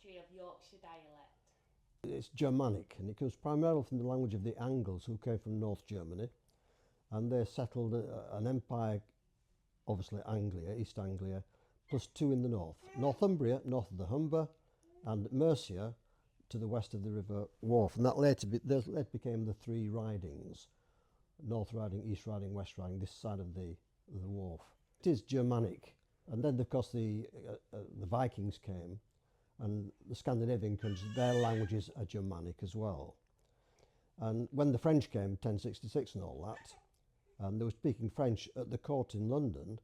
history of Yorkshire dialect? It's Germanic, and it comes primarily from the language of the Angles, who came from North Germany, and they settled an empire, obviously Anglia, East Anglia, plus two in the north. Northumbria, north of the Humber, and Mercia to the west of the River Wharfe. And that later became the three ridings: North Riding, East Riding, West Riding, this side of the Wharfe. It is Germanic. And then, of course, the Vikings came, and the Scandinavian countries, their languages are Germanic as well. And when the French came, 1066 and all that, and they were speaking French at the court in London,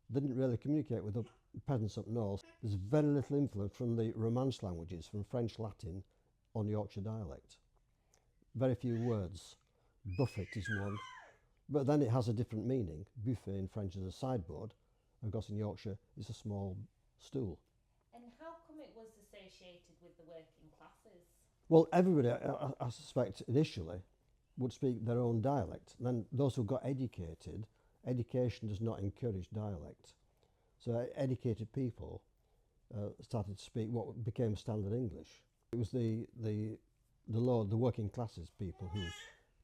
they didn't really communicate with the peasants up north. There's very little influence from the Romance languages, from French, Latin, on Yorkshire dialect. Very few words. Buffet is one, but then it has a different meaning. Buffet in French is a sideboard. Of course, in Yorkshire, it's a small stool. And how come it was associated with the working classes? Well, everybody, I suspect, initially would speak their own dialect. And then those who got educated, education does not encourage dialect. So educated people started to speak what became standard English. It was the working classes people who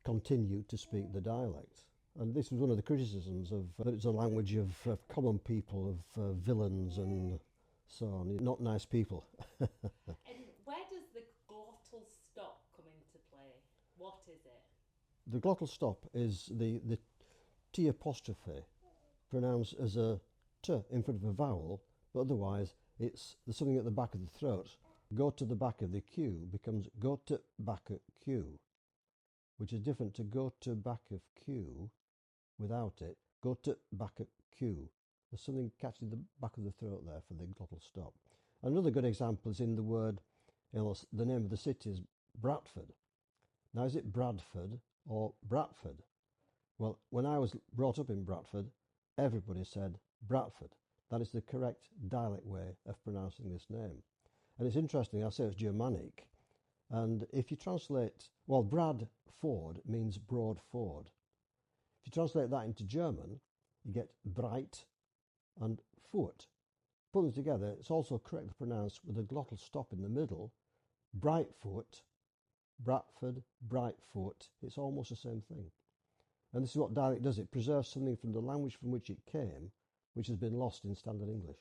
continued to speak the dialect. And this was one of the criticisms of that it's a language of common people, of villains and so on, not nice people. And where does the glottal stop come into play? What is it? The glottal stop is the T apostrophe pronounced as a T in front of a vowel, but otherwise there's something at the back of the throat. Go to the back of the Q becomes go to back of Q, which is different to go to back of Q without it. Go to back of Q. There's something catching the back of the throat there for the glottal stop. Another good example is in the word, the name of the city is Bradford. Now, is it Bradford or Bradford? Well, when I was brought up in Bradford, everybody said Bradford. That is the correct dialect way of pronouncing this name. And it's interesting, I say it's Germanic, and if you translate, well, Bradford means broad ford. If you translate that into German, you get bright and foot. Put them together, it's also correctly pronounced with a glottal stop in the middle. Brightfoot, Bradford, Brightfoot, it's almost the same thing. And this is what dialect does, it preserves something from the language from which it came, which has been lost in standard English.